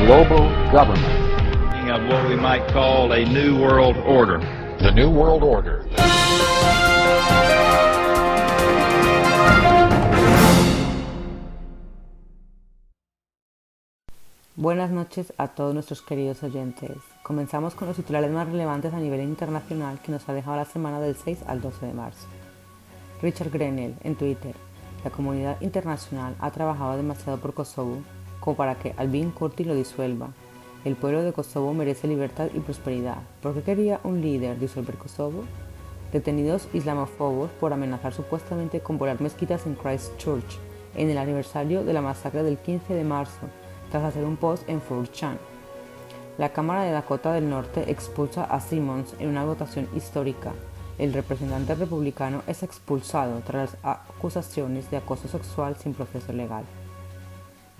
global government. Of what we might call a new world order. The New World Order. Buenas noches a todos nuestros queridos oyentes. Comenzamos con los titulares más relevantes a nivel internacional que nos ha dejado la semana del 6 al 12 de marzo. Richard Grenell en Twitter. La comunidad internacional ha trabajado demasiado por Kosovo como para que Albin Kurti lo disuelva. El pueblo de Kosovo merece libertad y prosperidad. ¿Por qué quería un líder disolver Kosovo? Detenidos islamófobos por amenazar supuestamente con volar mezquitas en Christchurch en el aniversario de la masacre del 15 de marzo, tras hacer un post en 4chan. La Cámara de Dakota del Norte expulsa a Simmons en una votación histórica. El representante republicano es expulsado tras las acusaciones de acoso sexual sin proceso legal.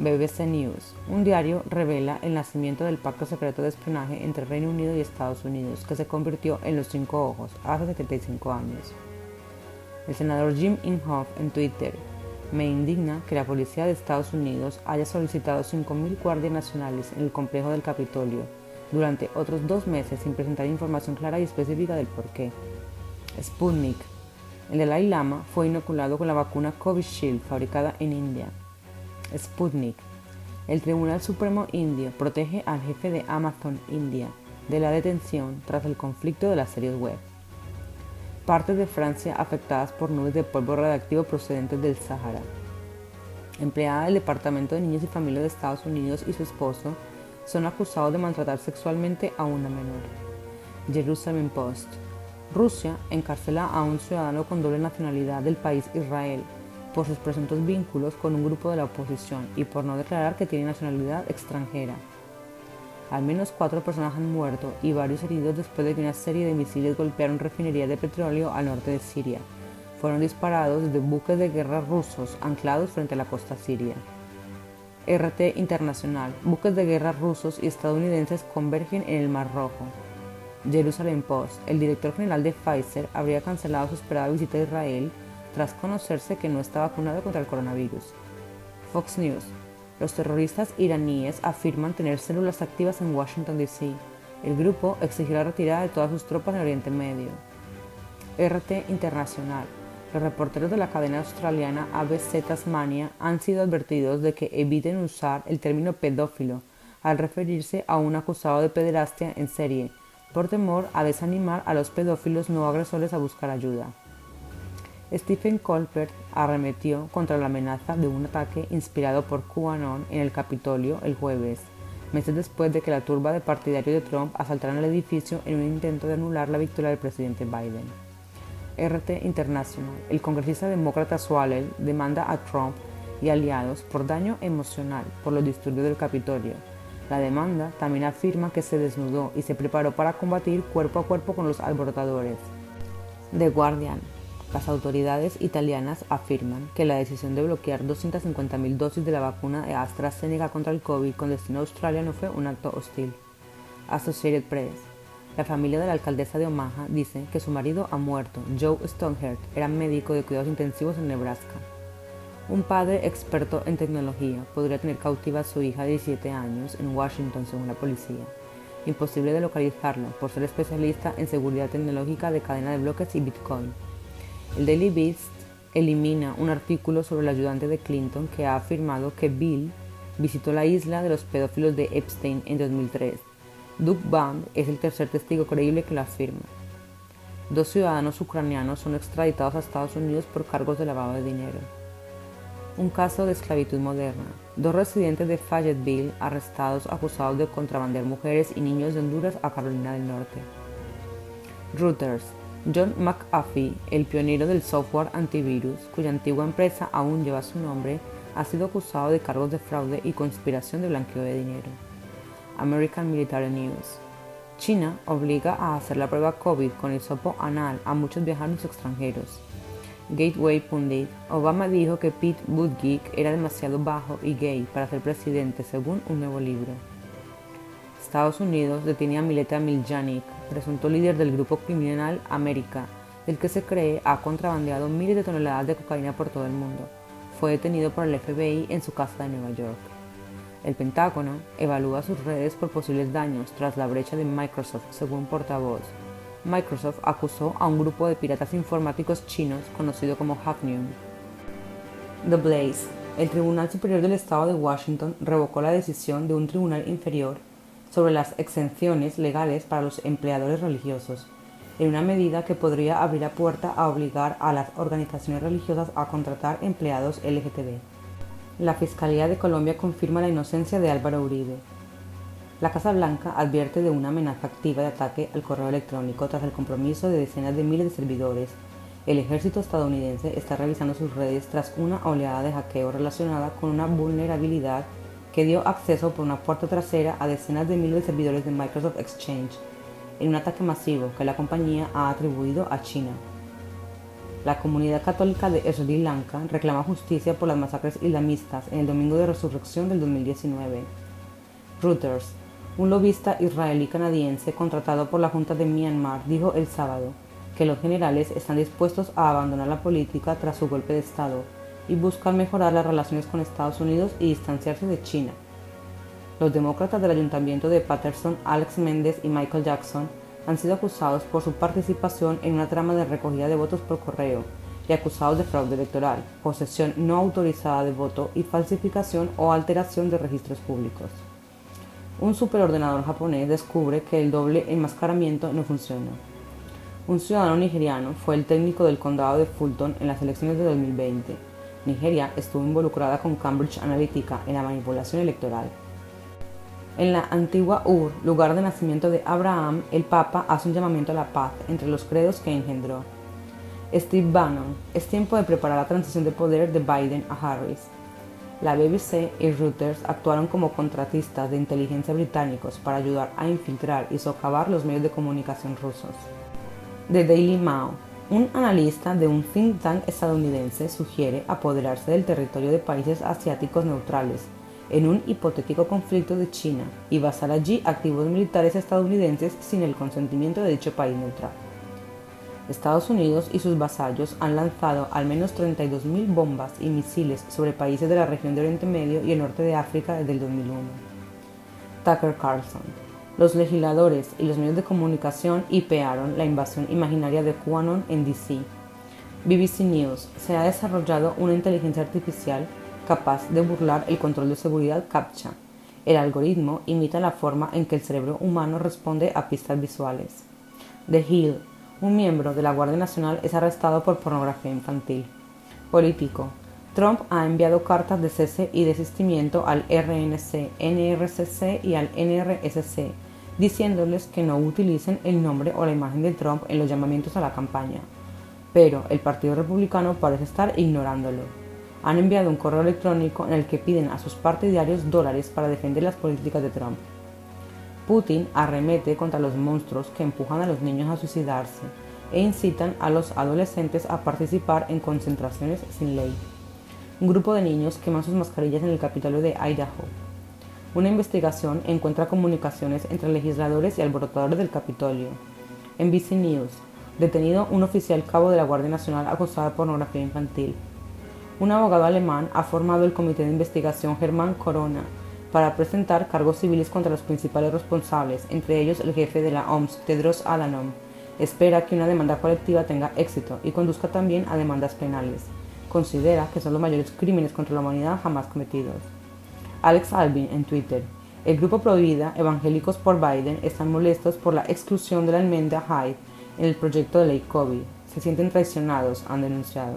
BBC News. Un diario revela el nacimiento del pacto secreto de espionaje entre Reino Unido y Estados Unidos, que se convirtió en los 5 ojos hace 75 años. El senador Jim Inhofe en Twitter. Me indigna que la policía de Estados Unidos haya solicitado 5.000 guardias nacionales en el complejo del Capitolio durante otros 2 meses sin presentar información clara y específica del porqué. Sputnik. El Dalai Lama fue inoculado con la vacuna Covishield fabricada en India. Sputnik. El Tribunal Supremo Indio protege al jefe de Amazon India de la detención tras el conflicto de las series web. Partes de Francia afectadas por nubes de polvo radiactivo procedentes del Sahara. Empleada del Departamento de Niños y Familia de Estados Unidos y su esposo son acusados de maltratar sexualmente a una menor. Jerusalem Post. Rusia encarcela a un ciudadano con doble nacionalidad del país Israel por sus presuntos vínculos con un grupo de la oposición y por no declarar que tiene nacionalidad extranjera. Al menos 4 personas han muerto y varios heridos después de que una serie de misiles golpearon refinerías de petróleo al norte de Siria. Fueron disparados desde buques de guerra rusos anclados frente a la costa siria. RT Internacional. Buques de guerra rusos y estadounidenses convergen en el Mar Rojo. Jerusalem Post. El director general de Pfizer habría cancelado su esperada visita a Israel tras conocerse que no está vacunado contra el coronavirus. Fox News. Los terroristas iraníes afirman tener células activas en Washington, D.C. El grupo exigió la retirada de todas sus tropas en Oriente Medio. RT Internacional. Los reporteros de la cadena australiana ABC Tasmania han sido advertidos de que eviten usar el término pedófilo al referirse a un acusado de pederastia en serie, por temor a desanimar a los pedófilos no agresores a buscar ayuda. Stephen Colbert arremetió contra la amenaza de un ataque inspirado por QAnon en el Capitolio el jueves, meses después de que la turba de partidarios de Trump asaltaran el edificio en un intento de anular la victoria del presidente Biden. RT International. El congresista demócrata Swalwell demanda a Trump y aliados por daño emocional por los disturbios del Capitolio. La demanda también afirma que se desnudó y se preparó para combatir cuerpo a cuerpo con los alborotadores. The Guardian. Las autoridades italianas afirman que la decisión de bloquear 250.000 dosis de la vacuna de AstraZeneca contra el COVID con destino a Australia no fue un acto hostil. Associated Press. La familia de la alcaldesa de Omaha dice que su marido ha muerto. Joe Stonehart era médico de cuidados intensivos en Nebraska. Un padre experto en tecnología podría tener cautiva a su hija de 17 años en Washington, según la policía. Imposible de localizarlo por ser especialista en seguridad tecnológica de cadena de bloques y Bitcoin. El Daily Beast elimina un artículo sobre el ayudante de Clinton que ha afirmado que Bill visitó la isla de los pedófilos de Epstein en 2003. Doug Band es el tercer testigo creíble que lo afirma. 2 ciudadanos ucranianos son extraditados a Estados Unidos por cargos de lavado de dinero. Un caso de esclavitud moderna. 2 residentes de Fayetteville arrestados acusados de contrabandear mujeres y niños de Honduras a Carolina del Norte. Reuters. John McAfee, el pionero del software antivirus, cuya antigua empresa aún lleva su nombre, ha sido acusado de cargos de fraude y conspiración de blanqueo de dinero. American Military News. China obliga a hacer la prueba COVID con hisopo anal a muchos viajeros extranjeros. Gateway Pundit. Obama dijo que Pete Buttigieg era demasiado bajo y gay para ser presidente, según un nuevo libro. Estados Unidos detiene a Mileta Miljanik, presunto líder del grupo criminal América, del que se cree ha contrabandeado miles de toneladas de cocaína por todo el mundo. Fue detenido por el FBI en su casa de Nueva York. El Pentágono evalúa sus redes por posibles daños tras la brecha de Microsoft, según portavoz. Microsoft acusó a un grupo de piratas informáticos chinos conocido como Hafnium. The Blaze. El Tribunal Superior del Estado de Washington revocó la decisión de un tribunal inferior sobre las exenciones legales para los empleadores religiosos, en una medida que podría abrir la puerta a obligar a las organizaciones religiosas a contratar empleados LGTB. La Fiscalía de Colombia confirma la inocencia de Álvaro Uribe. La Casa Blanca advierte de una amenaza activa de ataque al correo electrónico tras el compromiso de decenas de miles de servidores. El ejército estadounidense está revisando sus redes tras una oleada de hackeo relacionada con una vulnerabilidad que dio acceso por una puerta trasera a decenas de miles de servidores de Microsoft Exchange, en un ataque masivo que la compañía ha atribuido a China. La comunidad católica de Sri Lanka reclama justicia por las masacres islamistas en el Domingo de Resurrección del 2019. Reuters. Un lobista israelí-canadiense contratado por la Junta de Myanmar dijo el sábado que los generales están dispuestos a abandonar la política tras su golpe de Estado y buscan mejorar las relaciones con Estados Unidos y distanciarse de China. Los demócratas del ayuntamiento de Paterson, Alex Méndez y Michael Jackson, han sido acusados por su participación en una trama de recogida de votos por correo y acusados de fraude electoral, posesión no autorizada de voto y falsificación o alteración de registros públicos. Un superordenador japonés descubre que el doble enmascaramiento no funciona. Un ciudadano nigeriano fue el técnico del condado de Fulton en las elecciones de 2020. Nigeria estuvo involucrada con Cambridge Analytica en la manipulación electoral. En la antigua Ur, lugar de nacimiento de Abraham, el Papa hace un llamamiento a la paz entre los credos que engendró. Steve Bannon. Es tiempo de preparar la transición de poder de Biden a Harris. La BBC y Reuters actuaron como contratistas de inteligencia británicos para ayudar a infiltrar y socavar los medios de comunicación rusos. The Daily Mail. Un analista de un think tank estadounidense sugiere apoderarse del territorio de países asiáticos neutrales en un hipotético conflicto de China y basar allí activos militares estadounidenses sin el consentimiento de dicho país neutral. Estados Unidos y sus vasallos han lanzado al menos 32.000 bombas y misiles sobre países de la región de Oriente Medio y el norte de África desde el 2001. Tucker Carlson. Los legisladores y los medios de comunicación hipearon la invasión imaginaria de QAnon en DC. BBC News. Se ha desarrollado una inteligencia artificial capaz de burlar el control de seguridad CAPTCHA. El algoritmo imita la forma en que el cerebro humano responde a pistas visuales. The Hill. Un miembro de la Guardia Nacional es arrestado por pornografía infantil. Político. Trump ha enviado cartas de cese y desistimiento al RNC, NRCC y al NRSC, diciéndoles que no utilicen el nombre o la imagen de Trump en los llamamientos a la campaña. Pero el Partido Republicano parece estar ignorándolo. Han enviado un correo electrónico en el que piden a sus partidarios dólares para defender las políticas de Trump. Putin arremete contra los monstruos que empujan a los niños a suicidarse e incitan a los adolescentes a participar en concentraciones sin ley. Un grupo de niños queman sus mascarillas en el Capitolio de Idaho. Una investigación encuentra comunicaciones entre legisladores y alborotadores del Capitolio. NBC News. Detenido un oficial cabo de la Guardia Nacional acusado de pornografía infantil. Un abogado alemán ha formado el comité de investigación Hermann Corona para presentar cargos civiles contra los principales responsables, entre ellos el jefe de la OMS, Tedros Adhanom. Espera que una demanda colectiva tenga éxito y conduzca también a demandas penales. Considera que son los mayores crímenes contra la humanidad jamás cometidos. Alex Alvin en Twitter. El grupo Provida, Evangélicos por Biden, están molestos por la exclusión de la enmienda Hyde en el proyecto de ley COVID. Se sienten traicionados, han denunciado.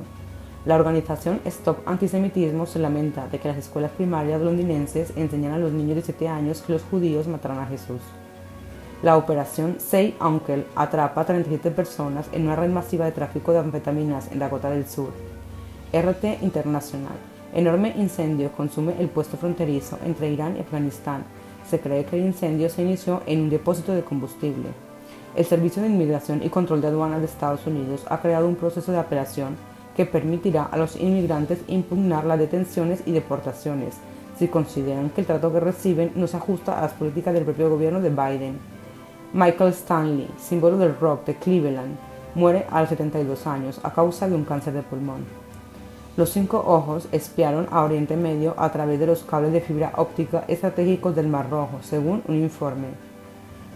La organización Stop Antisemitismo se lamenta de que las escuelas primarias londinenses enseñan a los niños de 7 años que los judíos mataron a Jesús. La operación Say Uncle atrapa a 37 personas en una red masiva de tráfico de anfetaminas en Dakota del Sur. RT Internacional. Enorme incendio consume el puesto fronterizo entre Irán y Afganistán. Se cree que el incendio se inició en un depósito de combustible. El Servicio de Inmigración y Control de Aduanas de Estados Unidos ha creado un proceso de apelación que permitirá a los inmigrantes impugnar las detenciones y deportaciones si consideran que el trato que reciben no se ajusta a las políticas del propio gobierno de Biden. Michael Stanley, símbolo del rock de Cleveland, muere a los 72 años a causa de un cáncer de pulmón. Los 5 ojos espiaron a Oriente Medio a través de los cables de fibra óptica estratégicos del Mar Rojo, según un informe.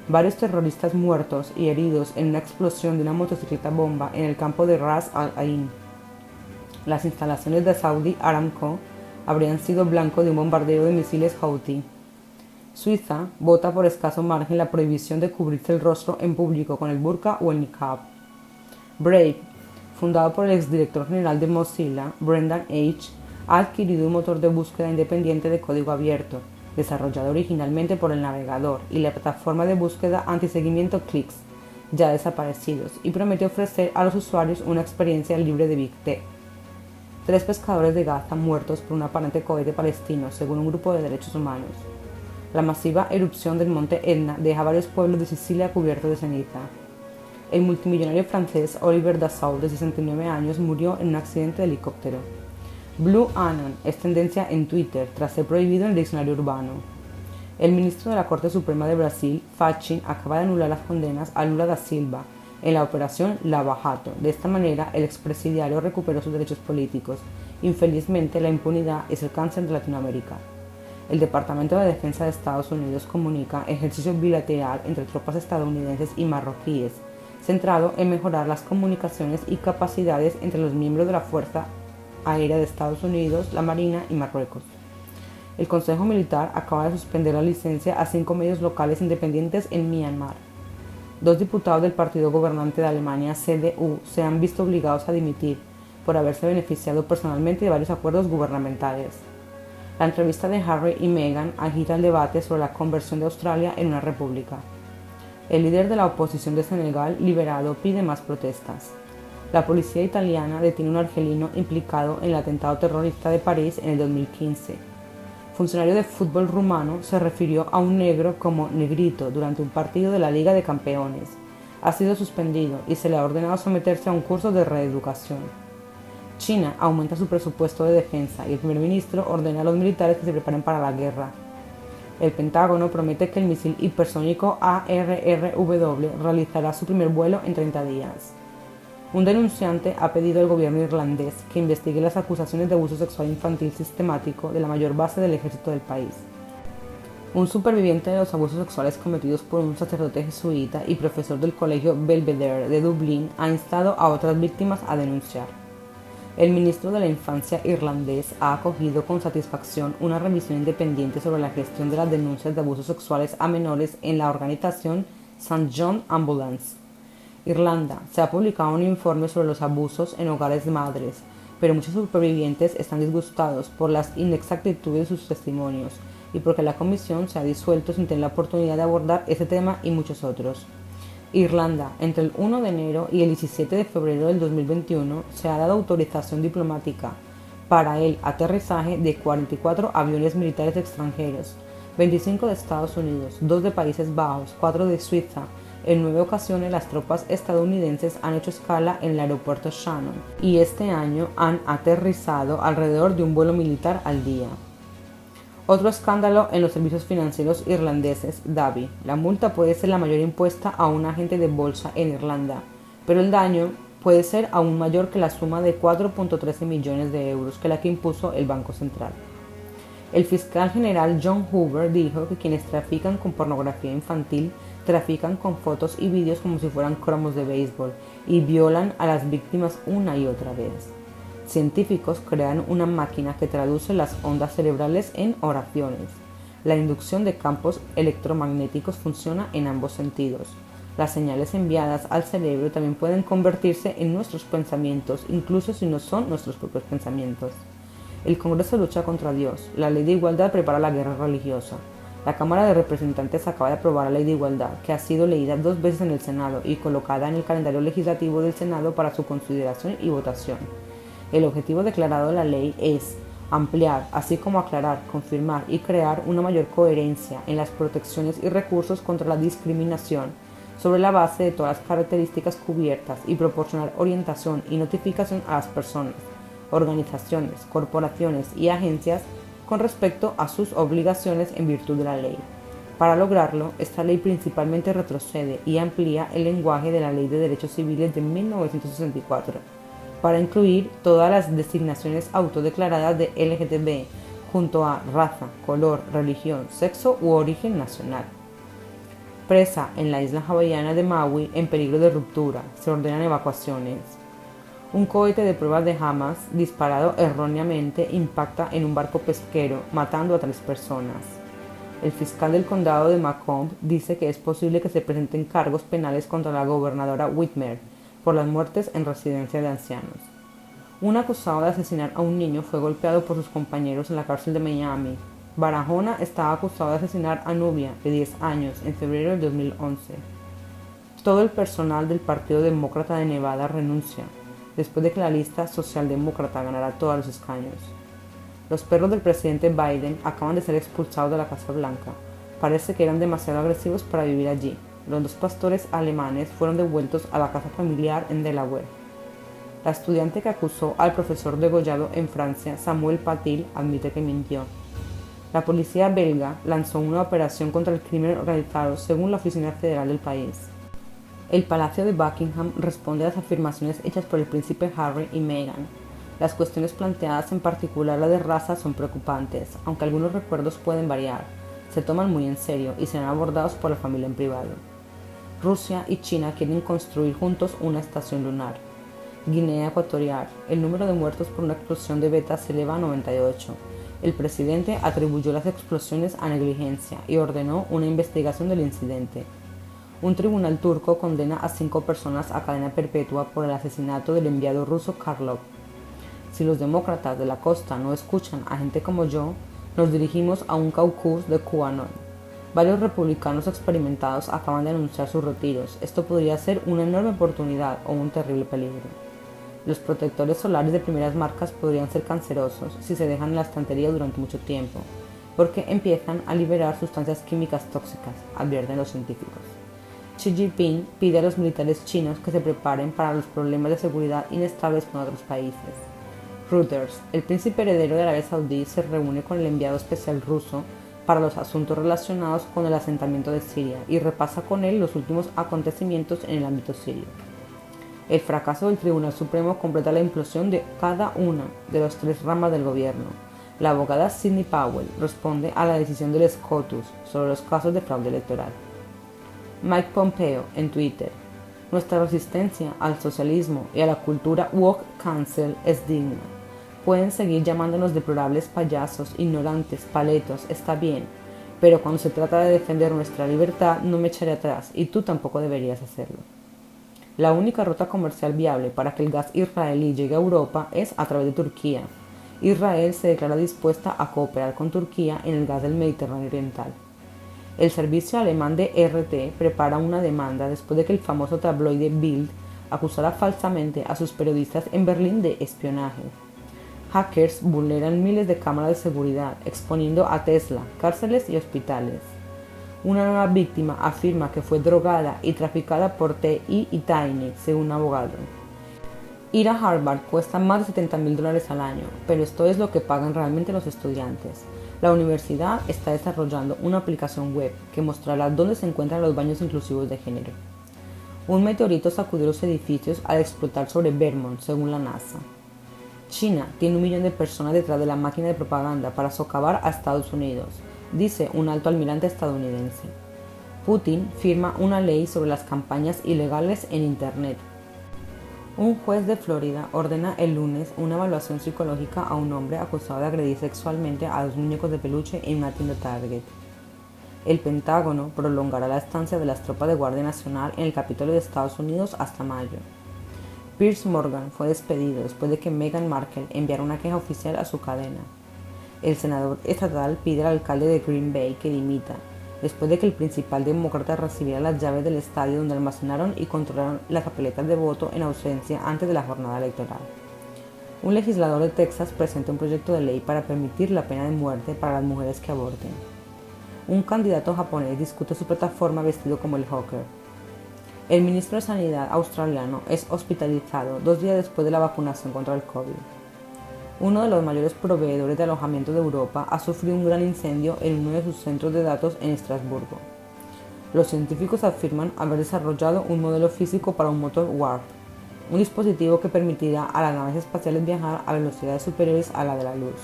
Varios terroristas muertos y heridos en una explosión de una motocicleta bomba en el campo de Ras Al Ain. Las instalaciones de Saudi Aramco habrían sido blanco de un bombardeo de misiles Houthi. Suiza vota por escaso margen la prohibición de cubrirse el rostro en público con el burka o el niqab. Brave, fundado por el exdirector general de Mozilla, Brendan H., ha adquirido un motor de búsqueda independiente de código abierto, desarrollado originalmente por el navegador y la plataforma de búsqueda antiseguimiento Clix, ya desaparecidos, y promete ofrecer a los usuarios una experiencia libre de Big Tech. 3 pescadores de Gaza muertos por un aparente cohete palestino, según un grupo de derechos humanos. La masiva erupción del monte Etna deja varios pueblos de Sicilia cubiertos de ceniza. El multimillonario francés Olivier Dassault, de 69 años, murió en un accidente de helicóptero. Blue Anon es tendencia en Twitter tras ser prohibido en el diccionario urbano. El ministro de la Corte Suprema de Brasil, Fachin, acaba de anular las condenas a Lula da Silva en la operación Lava Jato. De esta manera, el expresidiario recuperó sus derechos políticos. Infelizmente, la impunidad es el cáncer de Latinoamérica. El Departamento de Defensa de Estados Unidos comunica ejercicio bilateral entre tropas estadounidenses y marroquíes, centrado en mejorar las comunicaciones y capacidades entre los miembros de la Fuerza Aérea de Estados Unidos, la Marina y Marruecos. El Consejo Militar acaba de suspender la licencia a 5 medios locales independientes en Myanmar. 2 diputados del partido gobernante de Alemania, CDU, se han visto obligados a dimitir por haberse beneficiado personalmente de varios acuerdos gubernamentales. La entrevista de Harry y Meghan agita el debate sobre la conversión de Australia en una república. El líder de la oposición de Senegal, liberado, pide más protestas. La policía italiana detiene a un argelino implicado en el atentado terrorista de París en el 2015. Funcionario de fútbol rumano se refirió a un negro como negrito durante un partido de la Liga de Campeones. Ha sido suspendido y se le ha ordenado someterse a un curso de reeducación. China aumenta su presupuesto de defensa y el primer ministro ordena a los militares que se preparen para la guerra. El Pentágono promete que el misil hipersónico ARRW realizará su primer vuelo en 30 días. Un denunciante ha pedido al gobierno irlandés que investigue las acusaciones de abuso sexual infantil sistemático de la mayor base del ejército del país. Un superviviente de los abusos sexuales cometidos por un sacerdote jesuita y profesor del colegio Belvedere de Dublín ha instado a otras víctimas a denunciar. El ministro de la Infancia irlandés ha acogido con satisfacción una revisión independiente sobre la gestión de las denuncias de abusos sexuales a menores en la organización St. John Ambulance. Irlanda, se ha publicado un informe sobre los abusos en hogares de madres, pero muchos supervivientes están disgustados por las inexactitudes de sus testimonios y porque la comisión se ha disuelto sin tener la oportunidad de abordar ese tema y muchos otros. Irlanda, entre el 1 de enero y el 17 de febrero del 2021, se ha dado autorización diplomática para el aterrizaje de 44 aviones militares extranjeros, 25 de Estados Unidos, 2 de Países Bajos, 4 de Suiza. En 9 ocasiones las tropas estadounidenses han hecho escala en el aeropuerto Shannon y este año han aterrizado alrededor de un vuelo militar al día. Otro escándalo en los servicios financieros irlandeses, Davy. La multa puede ser la mayor impuesta a un agente de bolsa en Irlanda, pero el daño puede ser aún mayor que la suma de 4.13 millones de euros que la que impuso el Banco Central. El fiscal general John Hoover dijo que quienes trafican con pornografía infantil trafican con fotos y vídeos como si fueran cromos de béisbol y violan a las víctimas una y otra vez. Científicos crean una máquina que traduce las ondas cerebrales en oraciones. La inducción de campos electromagnéticos funciona en ambos sentidos. Las señales enviadas al cerebro también pueden convertirse en nuestros pensamientos, incluso si no son nuestros propios pensamientos. El Congreso lucha contra Dios. La Ley de Igualdad prepara la guerra religiosa. La Cámara de Representantes acaba de aprobar la Ley de Igualdad, que ha sido leída 2 veces en el Senado y colocada en el calendario legislativo del Senado para su consideración y votación. El objetivo declarado de la ley es ampliar, así como aclarar, confirmar y crear una mayor coherencia en las protecciones y recursos contra la discriminación sobre la base de todas las características cubiertas y proporcionar orientación y notificación a las personas, organizaciones, corporaciones y agencias con respecto a sus obligaciones en virtud de la ley. Para lograrlo, esta ley principalmente retrocede y amplía el lenguaje de la Ley de Derechos Civiles de 1964. para incluir todas las designaciones autodeclaradas de LGTB, junto a raza, color, religión, sexo u origen nacional. Presa en la isla hawaiana de Maui en peligro de ruptura, se ordenan evacuaciones. Un cohete de pruebas de Hamas, disparado erróneamente, impacta en un barco pesquero, matando a 3 personas. El fiscal del condado de Macomb dice que es posible que se presenten cargos penales contra la gobernadora Whitmer por las muertes en residencia de ancianos. Un acusado de asesinar a un niño fue golpeado por sus compañeros en la cárcel de Miami. Barahona estaba acusado de asesinar a Nubia, de 10 años, en febrero del 2011. Todo el personal del Partido Demócrata de Nevada renuncia, después de que la lista socialdemócrata ganara todos los escaños. Los perros del presidente Biden acaban de ser expulsados de la Casa Blanca. Parece que eran demasiado agresivos para vivir allí. Los 2 pastores alemanes fueron devueltos a la casa familiar en Delaware. La estudiante que acusó al profesor degollado en Francia, Samuel Paty, admite que mintió. La policía belga lanzó una operación contra el crimen organizado según la Oficina Federal del país. El Palacio de Buckingham responde a las afirmaciones hechas por el príncipe Harry y Meghan. Las cuestiones planteadas, en particular la de raza, son preocupantes, aunque algunos recuerdos pueden variar. Se toman muy en serio y serán abordados por la familia en privado. Rusia y China quieren construir juntos una estación lunar. Guinea Ecuatorial. El número de muertos por una explosión de beta se eleva a 98. El presidente atribuyó las explosiones a negligencia y ordenó una investigación del incidente. Un tribunal turco condena a 5 personas a cadena perpetua por el asesinato del enviado ruso Karlov. Si los demócratas de la costa no escuchan a gente como yo, nos dirigimos a un caucus de QAnon. Varios republicanos experimentados acaban de anunciar sus retiros. Esto podría ser una enorme oportunidad o un terrible peligro. Los protectores solares de primeras marcas podrían ser cancerosos si se dejan en la estantería durante mucho tiempo, porque empiezan a liberar sustancias químicas tóxicas, advierten los científicos. Xi Jinping pide a los militares chinos que se preparen para los problemas de seguridad inestables con otros países. Reuters. El príncipe heredero de Arabia Saudí se reúne con el enviado especial ruso para los asuntos relacionados con el asentamiento de Siria y repasa con él los últimos acontecimientos en el ámbito sirio. El fracaso del Tribunal Supremo completa la implosión de cada una de las 3 ramas del gobierno. La abogada Sidney Powell responde a la decisión del SCOTUS sobre los casos de fraude electoral. Mike Pompeo en Twitter. Nuestra resistencia al socialismo y a la cultura woke cancel es digna. Pueden seguir llamándonos deplorables payasos, ignorantes, paletos, está bien, pero cuando se trata de defender nuestra libertad no me echaré atrás y tú tampoco deberías hacerlo. La única ruta comercial viable para que el gas israelí llegue a Europa es a través de Turquía. Israel se declara dispuesta a cooperar con Turquía en el gas del Mediterráneo Oriental. El servicio alemán de RT prepara una demanda después de que el famoso tabloide Bild acusara falsamente a sus periodistas en Berlín de espionaje. Hackers vulneran miles de cámaras de seguridad, exponiendo a Tesla, cárceles y hospitales. Una nueva víctima afirma que fue drogada y traficada por TI y Tiny, según un abogado. Ir a Harvard cuesta más de $70,000 al año, pero esto es lo que pagan realmente los estudiantes. La universidad está desarrollando una aplicación web que mostrará dónde se encuentran los baños inclusivos de género. Un meteorito sacudió los edificios al explotar sobre Vermont, según la NASA. China tiene 1 millón de personas detrás de la máquina de propaganda para socavar a Estados Unidos, dice un alto almirante estadounidense. Putin firma una ley sobre las campañas ilegales en Internet. Un juez de Florida ordena el lunes una evaluación psicológica a un hombre acusado de agredir sexualmente a 2 muñecos de peluche en una tienda Target. El Pentágono prolongará la estancia de las tropas de Guardia Nacional en el Capitolio de Estados Unidos hasta mayo. Piers Morgan fue despedido después de que Meghan Markle enviara una queja oficial a su cadena. El senador estatal pide al alcalde de Green Bay que dimita, después de que el principal demócrata recibiera las llaves del estadio donde almacenaron y controlaron las papeletas de voto en ausencia antes de la jornada electoral. Un legislador de Texas presenta un proyecto de ley para permitir la pena de muerte para las mujeres que aborten. Un candidato japonés discute su plataforma vestido como el Joker. El ministro de Sanidad australiano es hospitalizado 2 días después de la vacunación contra el COVID. Uno de los mayores proveedores de alojamiento de Europa ha sufrido un gran incendio en uno de sus centros de datos en Estrasburgo. Los científicos afirman haber desarrollado un modelo físico para un motor Warp. un dispositivo que permitirá a las naves espaciales viajar a velocidades superiores a la de la luz.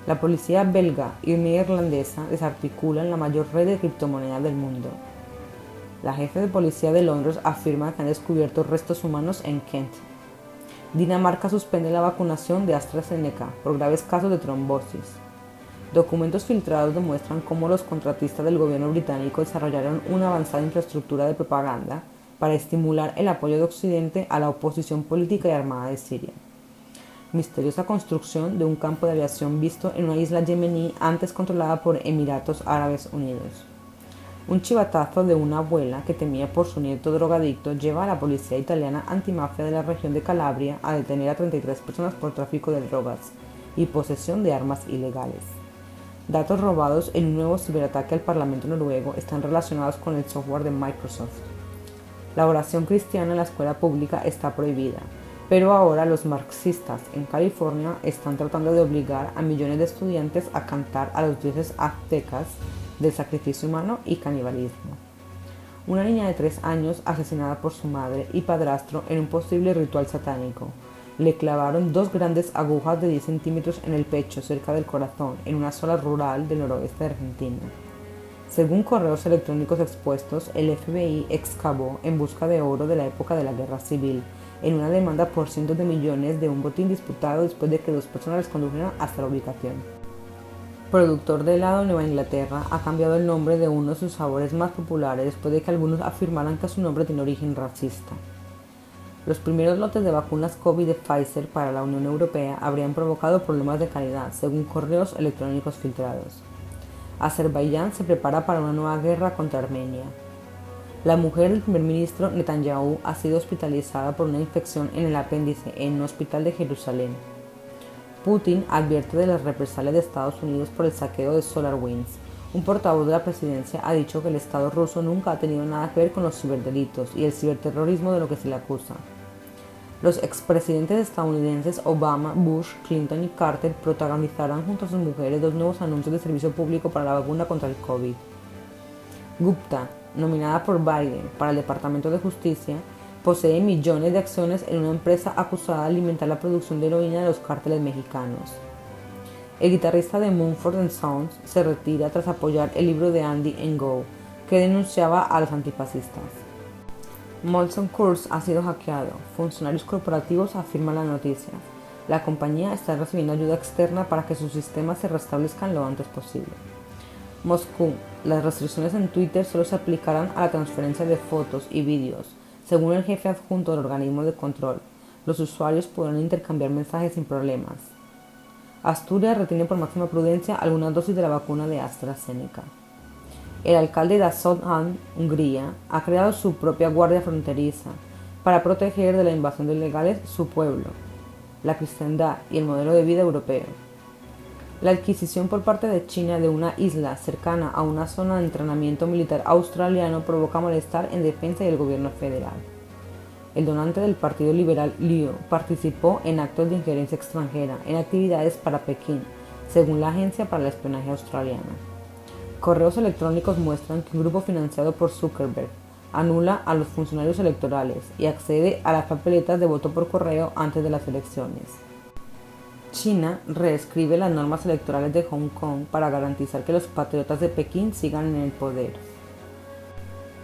La policía belga y neerlandesa desarticulan la mayor red de criptomonedas del mundo. La jefe de policía de Londres afirma que han descubierto restos humanos en Kent. Dinamarca suspende la vacunación de AstraZeneca por graves casos de trombosis. Documentos filtrados demuestran cómo los contratistas del gobierno británico desarrollaron una avanzada infraestructura de propaganda para estimular el apoyo de Occidente a la oposición política y armada de Siria. Misteriosa construcción de un campo de aviación visto en una isla yemení antes controlada por Emiratos Árabes Unidos. Un chivatazo de una abuela que temía por su nieto drogadicto lleva a la policía italiana antimafia de la región de Calabria a detener a 33 personas por tráfico de drogas y posesión de armas ilegales. Datos robados en un nuevo ciberataque al Parlamento noruego están relacionados con el software de Microsoft. La oración cristiana en la escuela pública está prohibida, pero ahora los marxistas en California están tratando de obligar a millones de estudiantes a cantar a los dioses aztecas del sacrificio humano y canibalismo. Una niña de 3 años asesinada por su madre y padrastro en un posible ritual satánico. Le clavaron 2 grandes agujas de 10 centímetros en el pecho cerca del corazón en una zona rural del noroeste de Argentina. Según correos electrónicos expuestos, el FBI excavó en busca de oro de la época de la Guerra Civil en una demanda por cientos de millones de un botín disputado después de que 2 personas les condujeran hasta la ubicación. Productor de helado en Nueva Inglaterra ha cambiado el nombre de uno de sus sabores más populares después de que algunos afirmaran que su nombre tiene origen racista. Los primeros lotes de vacunas COVID de Pfizer para la Unión Europea habrían provocado problemas de calidad, según correos electrónicos filtrados. Azerbaiyán se prepara para una nueva guerra contra Armenia. La mujer del primer ministro Netanyahu ha sido hospitalizada por una infección en el apéndice en un hospital de Jerusalén. Putin advierte de las represalias de Estados Unidos por el saqueo de SolarWinds. Un portavoz de la presidencia ha dicho que el Estado ruso nunca ha tenido nada que ver con los ciberdelitos y el ciberterrorismo de lo que se le acusa. Los expresidentes estadounidenses Obama, Bush, Clinton y Carter protagonizarán junto a sus mujeres 2 nuevos anuncios de servicio público para la vacuna contra el COVID. Gupta, nominada por Biden para el Departamento de Justicia, posee millones de acciones en una empresa acusada de alimentar la producción de heroína de los cárteles mexicanos. El guitarrista de Mumford & Sons se retira tras apoyar el libro de Andy Ngo, que denunciaba a los antifascistas. Molson Coors ha sido hackeado. Funcionarios corporativos afirman las noticias. La compañía está recibiendo ayuda externa para que sus sistemas se restablezcan lo antes posible. Moscú. Las restricciones en Twitter solo se aplicarán a la transferencia de fotos y vídeos. Según el jefe adjunto del organismo de control, los usuarios podrán intercambiar mensajes sin problemas. Asturias retiene por máxima prudencia algunas dosis de la vacuna de AstraZeneca. El alcalde de Azogham, Hungría, ha creado su propia guardia fronteriza para proteger de la invasión de ilegales su pueblo, la cristiandad y el modelo de vida europeo. La adquisición por parte de China de una isla cercana a una zona de entrenamiento militar australiano provoca malestar en defensa y el gobierno federal. El donante del Partido Liberal Liu participó en actos de injerencia extranjera en actividades para Pekín, según la Agencia para el Espionaje Australiana. Correos electrónicos muestran que un grupo financiado por Zuckerberg anula a los funcionarios electorales y accede a las papeletas de voto por correo antes de las elecciones. China reescribe las normas electorales de Hong Kong para garantizar que los patriotas de Pekín sigan en el poder.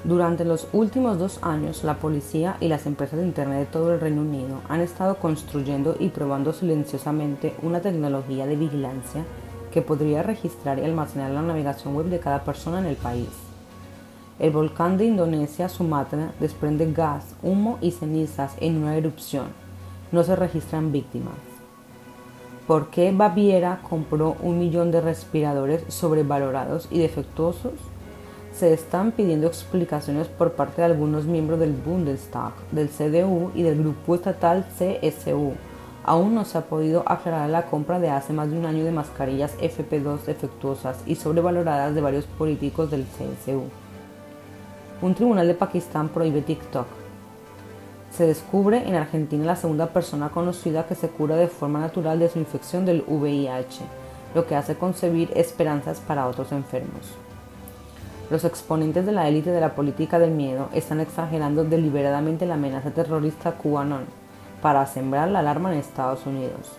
Durante los últimos 2 años, la policía y las empresas de Internet de todo el Reino Unido han estado construyendo y probando silenciosamente una tecnología de vigilancia que podría registrar y almacenar la navegación web de cada persona en el país. El volcán de Indonesia, Sumatra, desprende gas, humo y cenizas en una erupción. No se registran víctimas. ¿Por qué Baviera compró 1 millón de respiradores sobrevalorados y defectuosos? Se están pidiendo explicaciones por parte de algunos miembros del Bundestag, del CDU y del grupo estatal CSU. Aún no se ha podido aclarar la compra de hace más de un año de mascarillas FP2 defectuosas y sobrevaloradas de varios políticos del CSU. Un tribunal de Pakistán prohíbe TikTok. Se descubre en Argentina la segunda persona conocida que se cura de forma natural de su infección del VIH, lo que hace concebir esperanzas para otros enfermos. Los exponentes de la élite de la política del miedo están exagerando deliberadamente la amenaza terrorista QAnon para sembrar la alarma en Estados Unidos.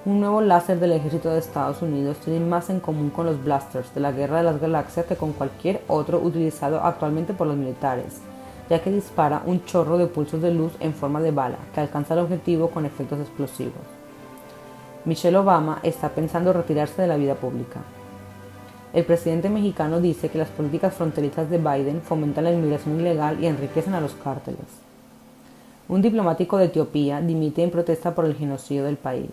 Un nuevo láser del ejército de Estados Unidos tiene más en común con los blasters de la Guerra de las Galaxias que con cualquier otro utilizado actualmente por los militares, ya que dispara un chorro de pulsos de luz en forma de bala que alcanza el objetivo con efectos explosivos. Michelle Obama está pensando retirarse de la vida pública. El presidente mexicano dice que las políticas fronterizas de Biden fomentan la inmigración ilegal y enriquecen a los cárteles. Un diplomático de Etiopía dimite en protesta por el genocidio del país.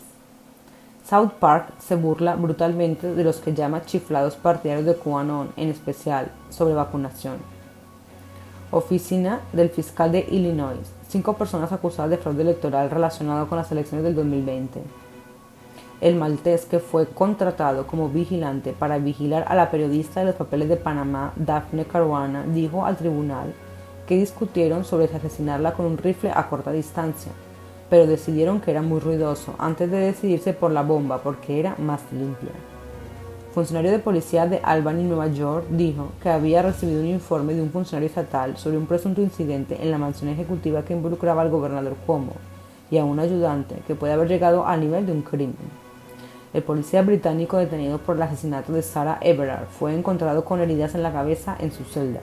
South Park se burla brutalmente de los que llama chiflados partidarios de QAnon, en especial sobre vacunación. Oficina del fiscal de Illinois. 5 personas acusadas de fraude electoral relacionado con las elecciones del 2020. El maltés que fue contratado como vigilante para vigilar a la periodista de los papeles de Panamá, Daphne Caruana, dijo al tribunal que discutieron sobre si asesinarla con un rifle a corta distancia, pero decidieron que era muy ruidoso antes de decidirse por la bomba porque era más limpia. Funcionario de policía de Albany, Nueva York, dijo que había recibido un informe de un funcionario estatal sobre un presunto incidente en la mansión ejecutiva que involucraba al gobernador Cuomo y a un ayudante que puede haber llegado al nivel de un crimen. El policía británico detenido por el asesinato de Sarah Everard fue encontrado con heridas en la cabeza en su celda.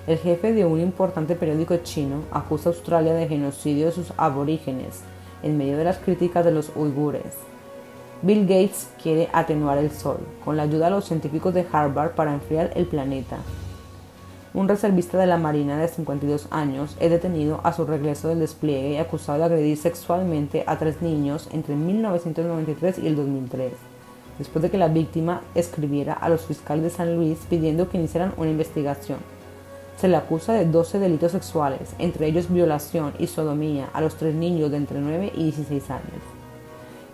El jefe de un importante periódico chino acusa a Australia de genocidio de sus aborígenes en medio de las críticas de los uigures. Bill Gates quiere atenuar el sol, con la ayuda de los científicos de Harvard para enfriar el planeta. Un reservista de la Marina de 52 años es detenido a su regreso del despliegue y acusado de agredir sexualmente a 3 niños entre 1993 y el 2003, después de que la víctima escribiera a los fiscales de San Luis pidiendo que iniciaran una investigación. Se le acusa de 12 delitos sexuales, entre ellos violación y sodomía a los 3 niños de entre 9 y 16 años.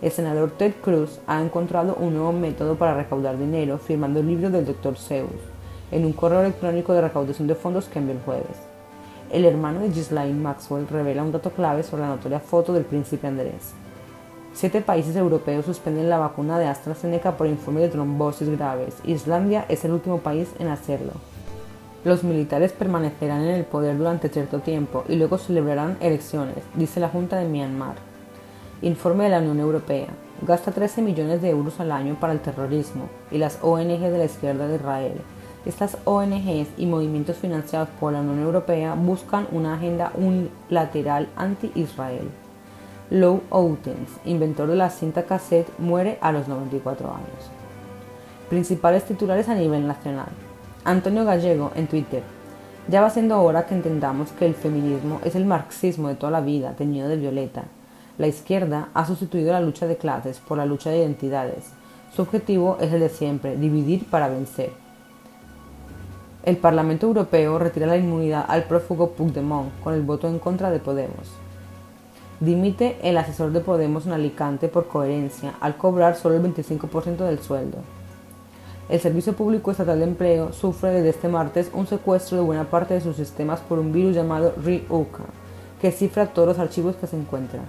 El senador Ted Cruz ha encontrado un nuevo método para recaudar dinero firmando el libro del Dr. Seuss en un correo electrónico de recaudación de fondos que envió el jueves. El hermano de Ghislaine Maxwell revela un dato clave sobre la notoria foto del príncipe Andrés. 7 países europeos suspenden la vacuna de AstraZeneca por informe de trombosis graves. Islandia es el último país en hacerlo. Los militares permanecerán en el poder durante cierto tiempo y luego celebrarán elecciones, dice la Junta de Myanmar. Informe de la Unión Europea. Gasta 13 millones de euros al año para el terrorismo y las ONG de la izquierda de Israel. Estas ONGs y movimientos financiados por la Unión Europea buscan una agenda unilateral anti-Israel. Lou Outens, inventor de la cinta cassette, muere a los 94 años. Principales titulares a nivel nacional. Antonio Gallego en Twitter. Ya va siendo hora que entendamos que el feminismo es el marxismo de toda la vida, teñido de violeta. La izquierda ha sustituido la lucha de clases por la lucha de identidades. Su objetivo es el de siempre, dividir para vencer. El Parlamento Europeo retira la inmunidad al prófugo Puigdemont con el voto en contra de Podemos. Dimite el asesor de Podemos en Alicante por coherencia al cobrar solo el 25% del sueldo. El Servicio Público Estatal de Empleo sufre desde este martes un secuestro de buena parte de sus sistemas por un virus llamado RIUCA, que cifra todos los archivos que se encuentran.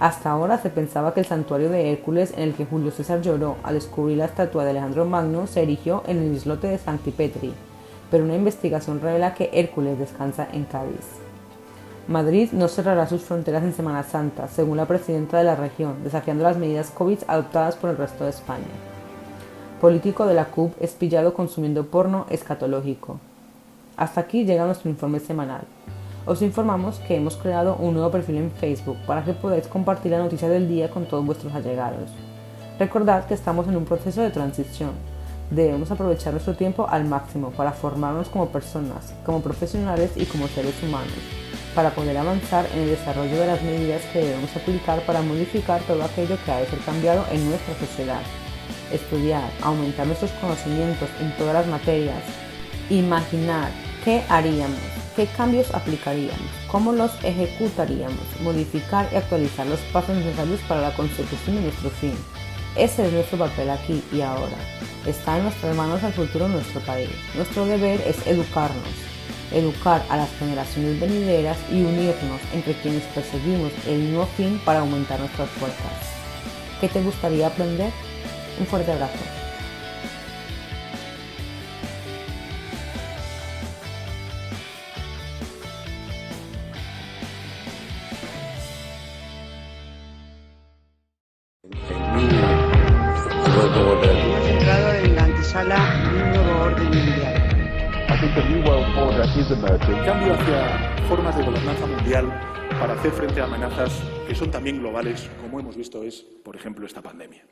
Hasta ahora se pensaba que el santuario de Hércules en el que Julio César lloró al descubrir la estatua de Alejandro Magno se erigió en el islote de Sancti Petri, pero una investigación revela que Hércules descansa en Cádiz. Madrid no cerrará sus fronteras en Semana Santa, según la presidenta de la región, desafiando las medidas COVID adoptadas por el resto de España. Político de la CUP es pillado consumiendo porno escatológico. Hasta aquí llega nuestro informe semanal. Os informamos que hemos creado un nuevo perfil en Facebook para que podáis compartir la noticia del día con todos vuestros allegados. Recordad que estamos en un proceso de transición. Debemos aprovechar nuestro tiempo al máximo para formarnos como personas, como profesionales y como seres humanos, para poder avanzar en el desarrollo de las medidas que debemos aplicar para modificar todo aquello que ha de ser cambiado en nuestra sociedad. Estudiar, aumentar nuestros conocimientos en todas las materias, imaginar qué haríamos, qué cambios aplicaríamos, cómo los ejecutaríamos, modificar y actualizar los pasos necesarios para la consecución de nuestro fin. Ese es nuestro papel aquí y ahora. Está en nuestras manos el futuro de nuestro país. Nuestro deber es educarnos, educar a las generaciones venideras y unirnos entre quienes perseguimos el mismo fin para aumentar nuestras fuerzas. ¿Qué te gustaría aprender? Un fuerte abrazo. antesala de un nuevo orden mundial. I think the New World Order is emerging. Cambio hacia formas de gobernanza mundial para hacer frente a amenazas que son también globales, como hemos visto es, por ejemplo, esta pandemia.